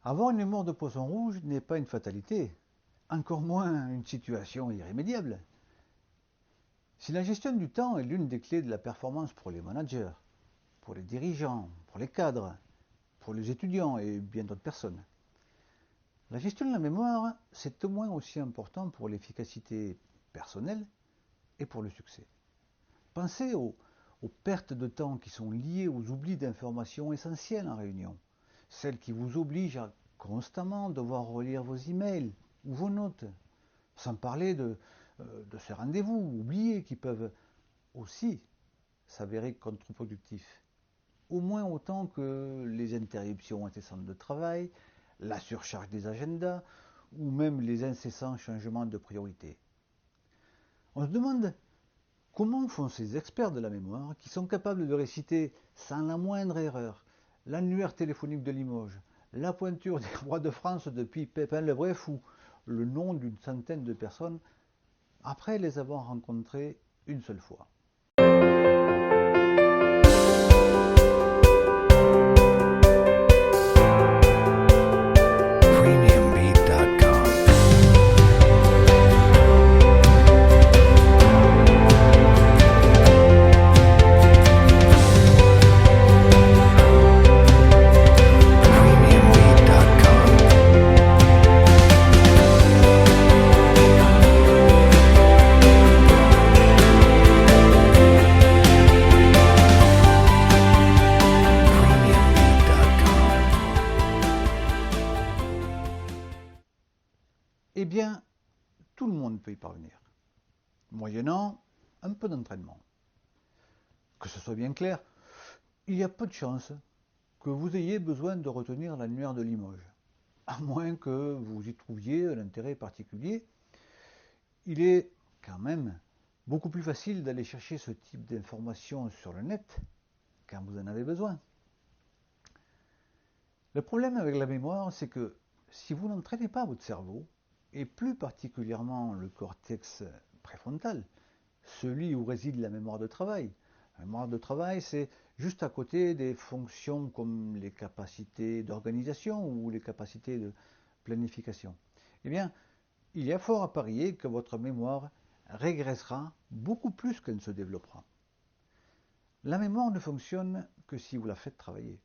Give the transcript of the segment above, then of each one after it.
Avoir une mémoire de poisson rouge n'est pas une fatalité, encore moins une situation irrémédiable. Si la gestion du temps est l'une des clés de la performance pour les managers, pour les dirigeants, pour les cadres, pour les étudiants et bien d'autres personnes, la gestion de la mémoire, c'est au moins aussi important pour l'efficacité personnelle et pour le succès. Pensez aux pertes de temps qui sont liées aux oublis d'informations essentielles en réunion, celles qui vous obligent à constamment devoir relire vos emails ou vos notes, sans parler de ces rendez-vous oubliés qui peuvent aussi s'avérer contre-productifs, au moins autant que les interruptions incessantes de travail, la surcharge des agendas ou même les incessants changements de priorité. On se demande comment font ces experts de la mémoire qui sont capables de réciter sans la moindre erreur l'annuaire téléphonique de Limoges, la pointure des rois de France depuis Pépin le Bref ou le nom d'une centaine de personnes après les avoir rencontrées une seule fois. Eh bien, tout le monde peut y parvenir, moyennant un peu d'entraînement. Que ce soit bien clair, il y a peu de chances que vous ayez besoin de retenir l'annuaire de Limoges, à moins que vous y trouviez un intérêt particulier. Il est quand même beaucoup plus facile d'aller chercher ce type d'informations sur le net quand vous en avez besoin. Le problème avec la mémoire, c'est que si vous n'entraînez pas votre cerveau, et plus particulièrement le cortex préfrontal, celui où réside la mémoire de travail. La mémoire de travail, c'est juste à côté des fonctions comme les capacités d'organisation ou les capacités de planification. Eh bien, il y a fort à parier que votre mémoire régressera beaucoup plus qu'elle ne se développera. La mémoire ne fonctionne que si vous la faites travailler.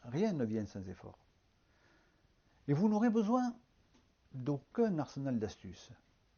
Rien ne vient sans effort. Et vous n'aurez besoin d'aucun arsenal d'astuces,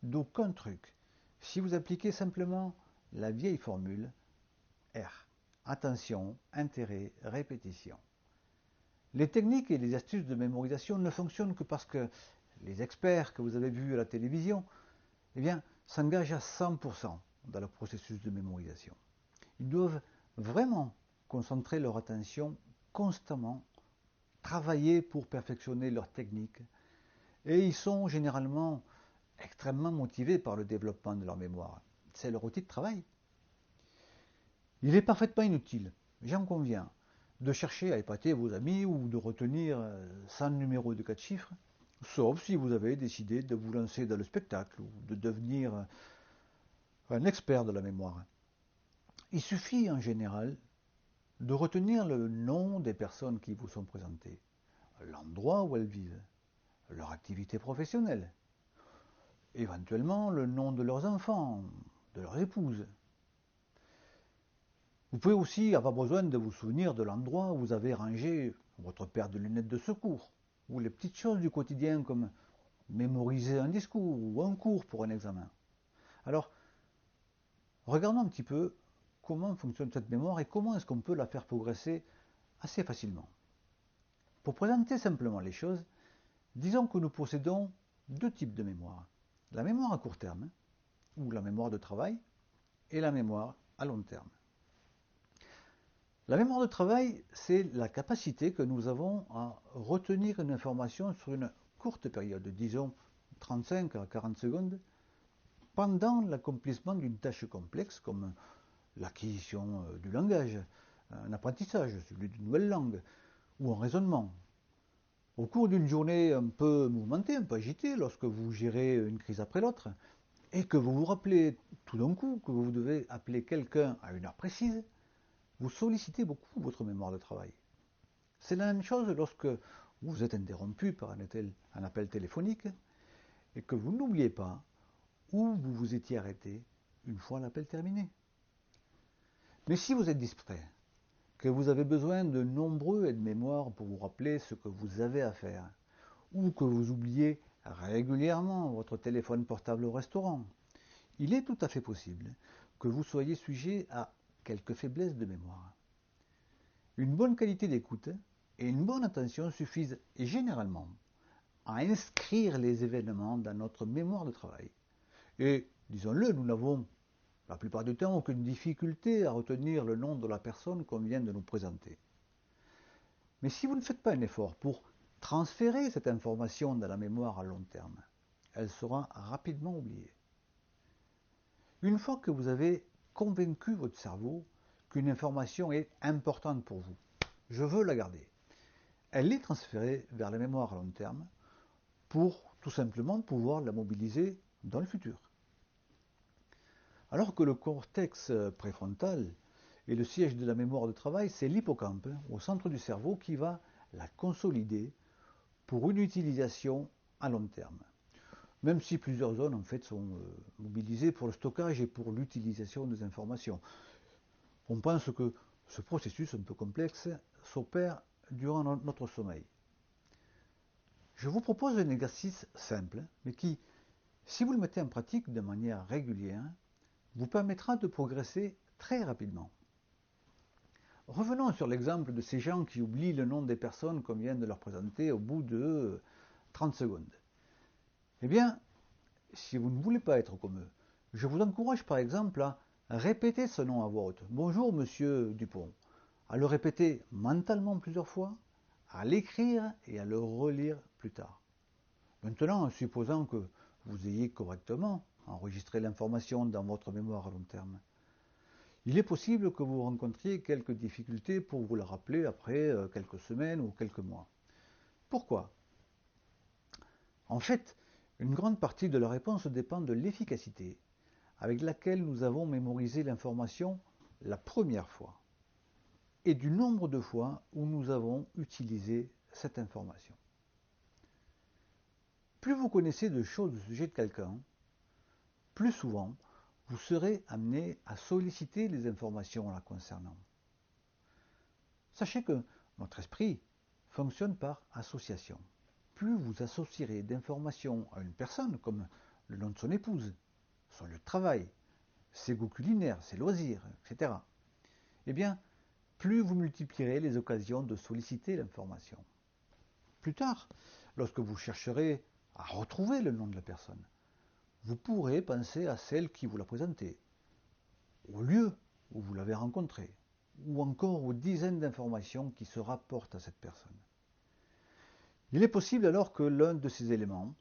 d'aucun truc, si vous appliquez simplement la vieille formule R. Attention, intérêt, répétition. Les techniques et les astuces de mémorisation ne fonctionnent que parce que les experts que vous avez vus à la télévision s'engagent à 100% dans le processus de mémorisation. Ils doivent vraiment concentrer leur attention constamment, travailler pour perfectionner leur technique, et ils sont généralement extrêmement motivés par le développement de leur mémoire. C'est leur outil de travail. Il est parfaitement inutile, j'en conviens, de chercher à épater vos amis ou de retenir 100 numéros de 4 chiffres, sauf si vous avez décidé de vous lancer dans le spectacle ou de devenir un expert de la mémoire. Il suffit en général de retenir le nom des personnes qui vous sont présentées, l'endroit où elles vivent, leur activité professionnelle, éventuellement le nom de leurs enfants, de leurs épouses. Vous pouvez aussi avoir besoin de vous souvenir de l'endroit où vous avez rangé votre paire de lunettes de secours, ou les petites choses du quotidien comme mémoriser un discours ou un cours pour un examen. Alors, regardons un petit peu comment fonctionne cette mémoire et comment est-ce qu'on peut la faire progresser assez facilement. Pour présenter simplement les choses, disons que nous possédons deux types de mémoire. La mémoire à court terme, ou la mémoire de travail, et la mémoire à long terme. La mémoire de travail, c'est la capacité que nous avons à retenir une information sur une courte période, disons 35 à 40 secondes, pendant l'accomplissement d'une tâche complexe comme l'acquisition du langage, un apprentissage, celui d'une nouvelle langue, ou un raisonnement. Au cours d'une journée un peu mouvementée, un peu agitée, lorsque vous gérez une crise après l'autre, et que vous vous rappelez tout d'un coup que vous devez appeler quelqu'un à une heure précise, vous sollicitez beaucoup votre mémoire de travail. C'est la même chose lorsque vous êtes interrompu par un appel téléphonique et que vous n'oubliez pas où vous vous étiez arrêté une fois l'appel terminé. Mais si vous êtes distrait, que vous avez besoin de nombreux aides-mémoire pour vous rappeler ce que vous avez à faire, ou que vous oubliez régulièrement votre téléphone portable au restaurant, il est tout à fait possible que vous soyez sujet à quelques faiblesses de mémoire. Une bonne qualité d'écoute et une bonne attention suffisent généralement à inscrire les événements dans notre mémoire de travail. Et, disons-le, nous n'avons la plupart du temps aucune difficulté à retenir le nom de la personne qu'on vient de nous présenter. Mais si vous ne faites pas un effort pour transférer cette information dans la mémoire à long terme, elle sera rapidement oubliée. Une fois que vous avez convaincu votre cerveau qu'une information est importante pour vous, je veux la garder, elle est transférée vers la mémoire à long terme pour tout simplement pouvoir la mobiliser dans le futur. Alors que le cortex préfrontal est le siège de la mémoire de travail, c'est l'hippocampe, au centre du cerveau, qui va la consolider pour une utilisation à long terme. Même si plusieurs zones en fait sont mobilisées pour le stockage et pour l'utilisation des informations. On pense que ce processus un peu complexe s'opère durant notre sommeil. Je vous propose un exercice simple, mais qui, si vous le mettez en pratique de manière régulière, vous permettra de progresser très rapidement. Revenons sur l'exemple de ces gens qui oublient le nom des personnes qu'on vient de leur présenter au bout de 30 secondes. Eh bien, si vous ne voulez pas être comme eux, je vous encourage par exemple à répéter ce nom à voix haute. Bonjour monsieur Dupont. À le répéter mentalement plusieurs fois, à l'écrire et à le relire plus tard. Maintenant, en supposant que vous ayez correctement enregistré l'information dans votre mémoire à long terme, il est possible que vous rencontriez quelques difficultés pour vous la rappeler après quelques semaines ou quelques mois. Pourquoi ? En fait, une grande partie de la réponse dépend de l'efficacité avec laquelle nous avons mémorisé l'information la première fois et du nombre de fois où nous avons utilisé cette information. Plus vous connaissez de choses au sujet de quelqu'un, plus souvent vous serez amené à solliciter les informations la concernant. Sachez que notre esprit fonctionne par association. Plus vous associerez d'informations à une personne, comme le nom de son épouse, son lieu de travail, ses goûts culinaires, ses loisirs, etc., eh bien, plus vous multiplierez les occasions de solliciter l'information. Plus tard, lorsque vous chercherez à retrouver le nom de la personne, vous pourrez penser à celle qui vous l'a présentée, au lieu où vous l'avez rencontrée, ou encore aux dizaines d'informations qui se rapportent à cette personne. Il est possible alors que l'un de ces éléments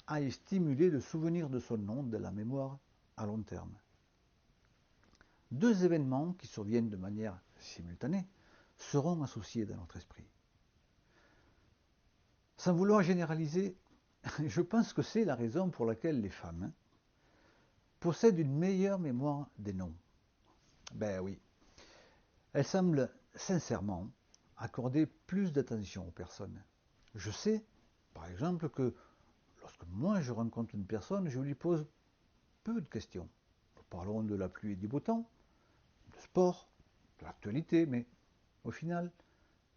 aille stimuler le souvenir de son nom de la mémoire à long terme. Deux événements qui surviennent de manière simultanée seront associés dans notre esprit. Sans vouloir généraliser, je pense que c'est la raison pour laquelle les femmes possèdent une meilleure mémoire des noms. Ben oui, elles semblent sincèrement accorder plus d'attention aux personnes. Je sais, par exemple, que lorsque moi je rencontre une personne, je lui pose peu de questions. Parlons de la pluie et du beau temps, de sport, de l'actualité, mais au final,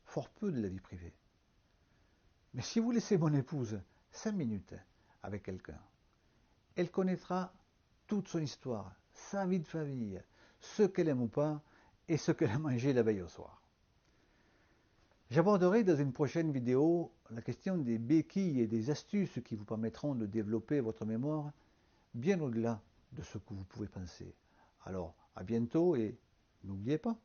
fort peu de la vie privée. Mais si vous laissez mon épouse 5 minutes avec quelqu'un, elle connaîtra toute son histoire, sa vie de famille, ce qu'elle aime ou pas, et ce qu'elle a mangé la veille au soir. J'aborderai dans une prochaine vidéo la question des béquilles et des astuces qui vous permettront de développer votre mémoire bien au-delà de ce que vous pouvez penser. Alors, à bientôt et n'oubliez pas.